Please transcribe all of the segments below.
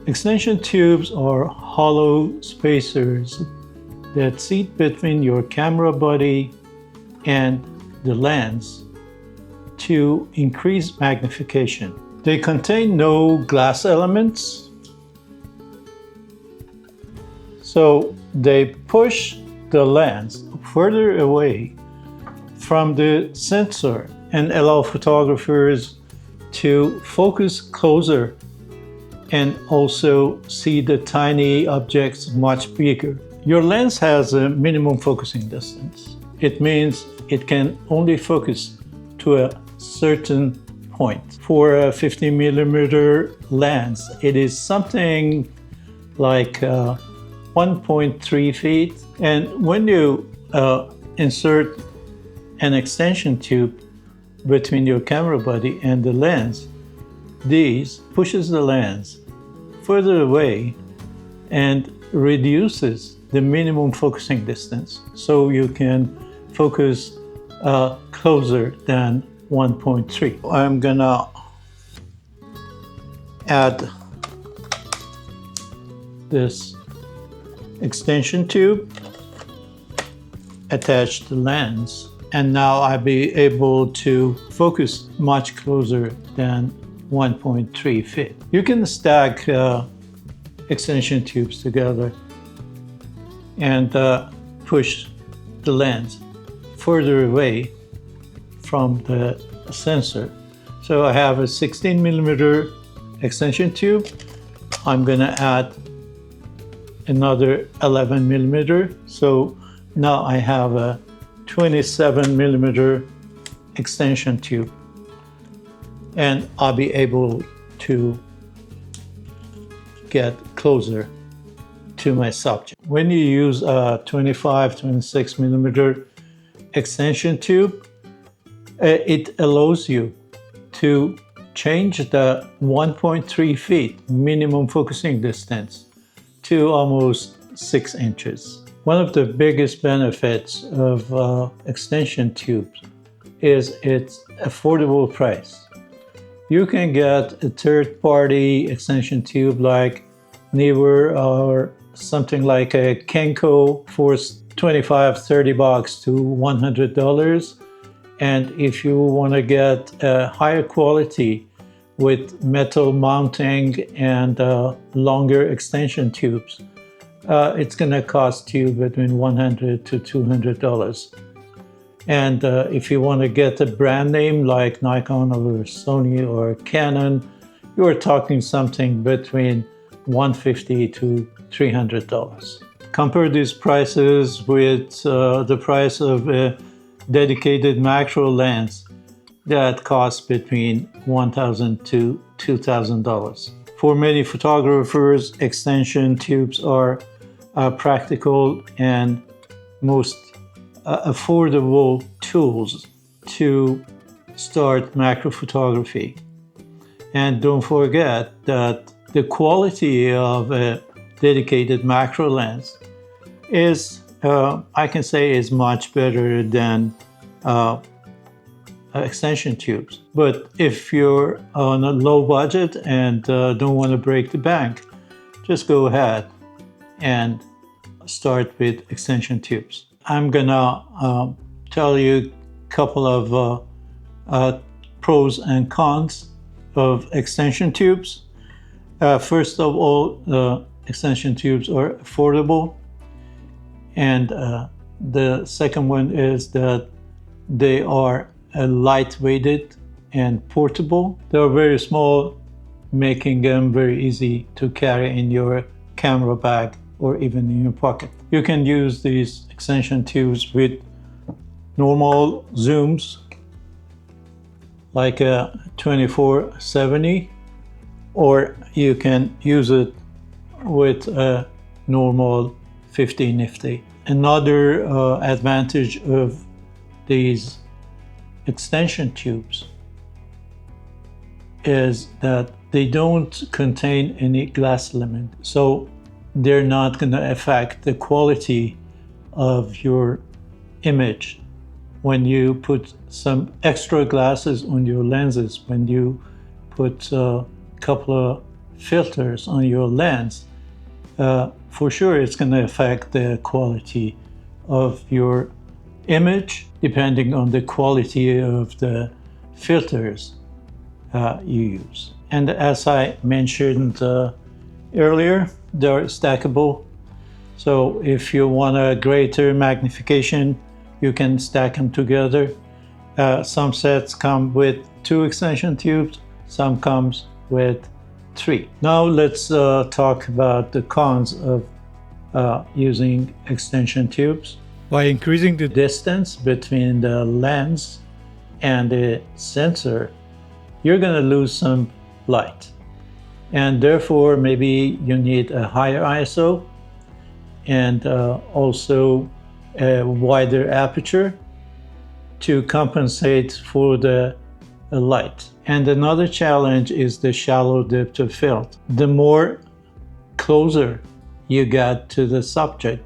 Extension tubes are hollow spacers that sit between your camera body and the lens to increase magnification. They contain no glass elements, so they push the lens further away from the sensor and allow photographers to focus closer and also see the tiny objects much bigger. Your lens has a minimum focusing distance. It means it can only focus to a certain point. For a 50mm lens, it is something like 1.3 feet. And when you insert an extension tube between your camera body and the lens, these pushes the lens further away and reduces the minimum focusing distance, so you can focus closer than 1.3. I'm gonna add this extension tube, attach the lens, and now I'll be able to focus much closer than 1.3 feet. You can stack extension tubes together and push the lens further away from the sensor. So I have a 16mm extension tube. I'm gonna add another 11mm. So now I have a 27mm extension tube, and I'll be able to get closer to my subject. When you use a 26mm extension tube, it allows you to change the 1.3 feet minimum focusing distance to almost 6 inches. One of the biggest benefits of extension tubes is its affordable price. You can get a third-party extension tube like Neewer or something like a Kenko for $25-30 to $100. And if you want to get a higher quality with metal mounting and longer extension tubes, it's going to cost you between $100 to $200. And if you want to get a brand name like Nikon or Sony or Canon, you're talking something between $150 to $300. Compare these prices with the price of a dedicated macro lens that costs between $1,000 to $2,000. For many photographers, extension tubes are practical and most affordable tools to start macro photography. And don't forget that the quality of a dedicated macro lens is, I can say, is much better than extension tubes. But if you're on a low budget and don't want to break the bank, just go ahead and start with extension tubes. I'm gonna tell you a couple of pros and cons of extension tubes. First of all, extension tubes are affordable, and the second one is that they are lightweighted and portable. They are very small, making them very easy to carry in your camera bag or even in your pocket. You can use these extension tubes with normal zooms like a 24-70, or you can use it with a normal 50-nifty. Another advantage of these extension tubes is that they don't contain any glass element, so they're not going to affect the quality of your image when you put some extra glasses on your lenses, when you put a couple of filters on your lens, for sure it's going to affect the quality of your image, depending on the quality of the filters you use. And as I mentioned earlier, they're stackable. So if you want a greater magnification, you can stack them together. Some sets come with 2 extension tubes, some comes with 3. Now let's talk about the cons of using extension tubes. By increasing the distance between the lens and the sensor, you're going to lose some light. And therefore, maybe you need a higher ISO and also a wider aperture to compensate for the light. And another challenge is the shallow depth of field. The more closer you get to the subject,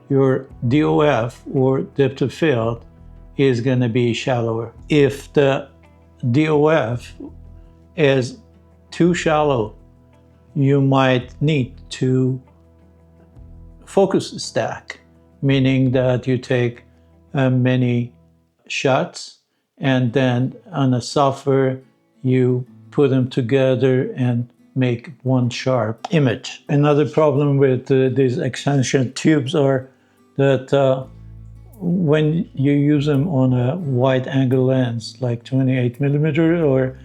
your DOF, or depth of field, is going to be shallower. If the DOF is too shallow, you might need to focus stack, meaning that you take many shots and then on a software you put them together and make one sharp image. Another problem with these extension tubes are that when you use them on a wide angle lens like 28mm or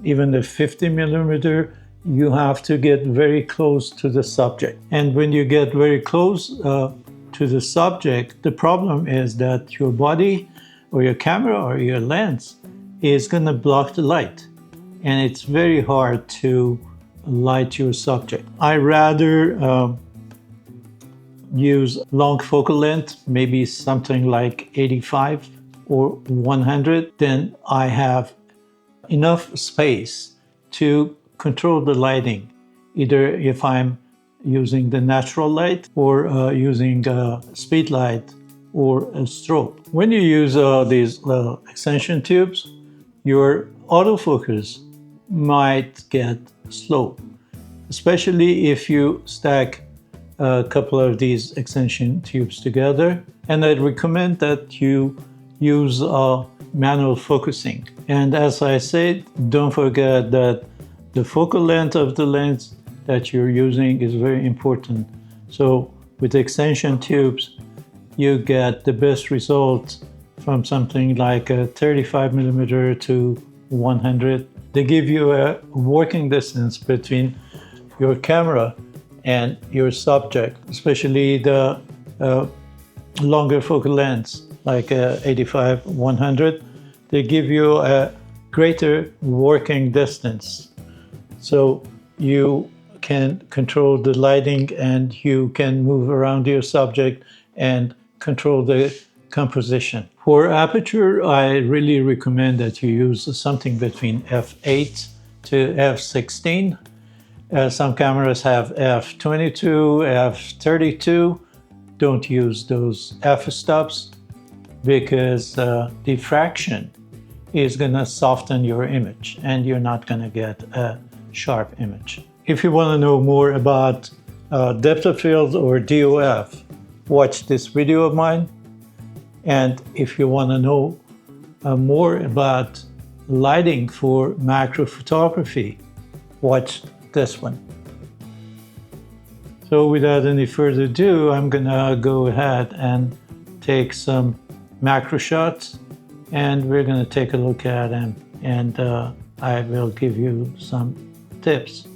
even the 50mm, you have to get very close to the subject. And when you get very close to the subject, the problem is that your body or your camera or your lens is going to block the light. And it's very hard to light your subject. I rather use long focal length, maybe something like 85 or 100. Then I have enough space to control the lighting, either if I'm using the natural light or using speed light or a strobe. When you use these extension tubes, your autofocus might get slow, especially if you stack a couple of these extension tubes together. And I'd recommend that you use manual focusing. And as I said, don't forget that the focal length of the lens that you're using is very important. So with extension tubes, you get the best results from something like a 35mm to 100. They give you a working distance between your camera and your subject, especially the longer focal lengths like 85, 100. They give you a greater working distance. So you can control the lighting and you can move around your subject and control the composition. For aperture, I really recommend that you use something between f8 to f16. Some cameras have f22, f32. Don't use those f-stops because diffraction is going to soften your image and you're not going to get a sharp image. If you want to know more about depth of field or DOF, watch this video of mine. And if you want to know more about lighting for macro photography, watch this one. So without any further ado, I'm gonna go ahead and take some macro shots and we're gonna take a look at them, and I will give you some tips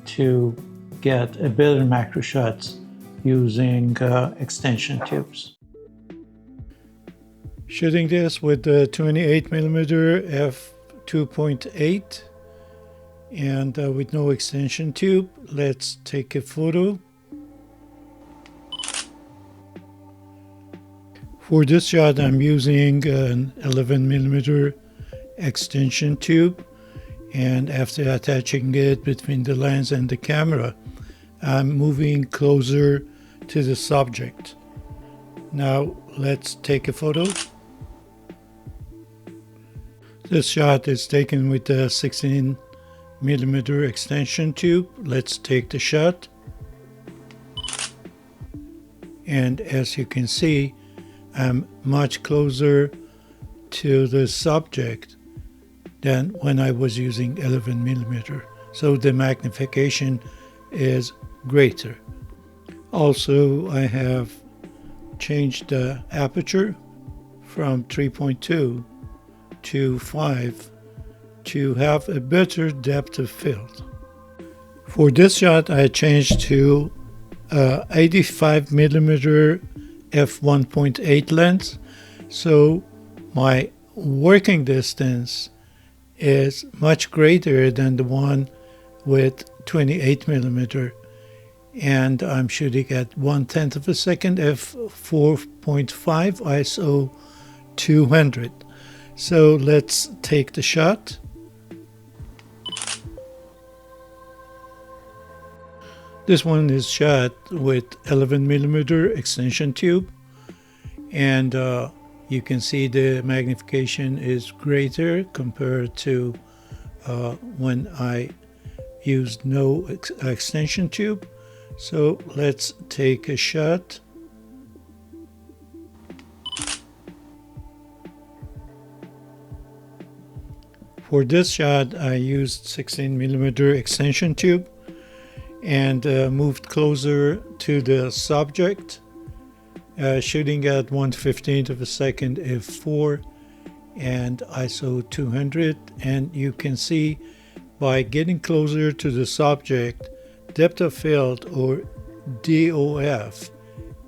to get a better macro shots using extension tubes. Shooting this with the 28mm f2.8 and with no extension tube, let's take a photo. For this shot, I'm using an 11mm extension tube, and after attaching it between the lens and the camera, I'm moving closer to the subject. Now let's take a photo. This shot is taken with a 16mm millimeter extension tube. Let's take the shot. And as you can see, I'm much closer to the subject than when I was using 11 millimeter. So the magnification is greater. Also, I have changed the aperture from 3.2 to 5 to have a better depth of field. For this shot, I changed to 85 millimeter f1.8 lens. So my working distance is much greater than the one with 28 millimeter, and I'm shooting at 1/10 of a second f4.5 ISO 200. So let's take the shot. This one is shot with 11 millimeter extension tube, and you can see the magnification is greater compared to when I used no extension tube. So let's take a shot. For this shot, I used 16 millimeter extension tube and moved closer to the subject, shooting at 1/15 of a second f4 and ISO 200. And you can see by getting closer to the subject, depth of field, or DOF,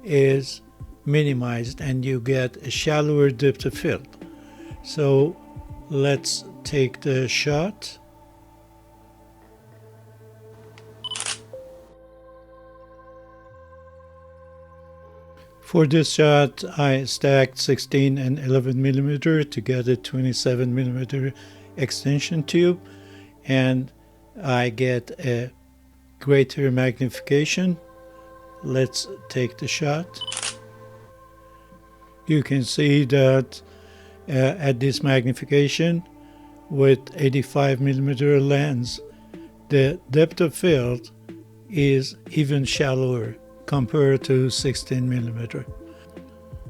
is minimized and you get a shallower depth of field. So let's take the shot. For this shot, I stacked 16 and 11 millimeter to get a 27 millimeter extension tube, and I get a greater magnification. Let's take the shot. You can see that at this magnification with 85 millimeter lens, the depth of field is even shallower compared to 16 millimeter.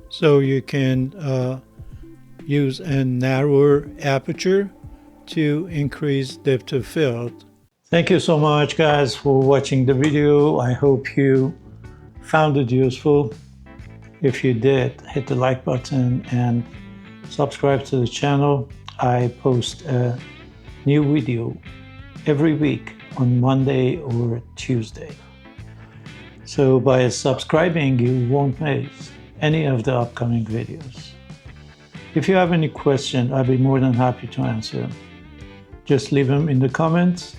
So you can use a narrower aperture to increase depth of field. Thank you so much, guys, for watching the video. I hope you found it useful. If you did, hit the like button and subscribe to the channel. I post a new video every week on Monday or Tuesday. So by subscribing, you won't miss any of the upcoming videos. If you have any question, I'll be more than happy to answer them. Just leave them in the comments,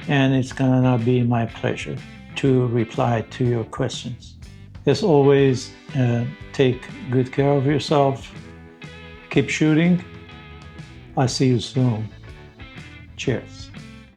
and it's gonna be my pleasure to reply to your questions. As always, take good care of yourself. Keep shooting. I'll see you soon. Cheers.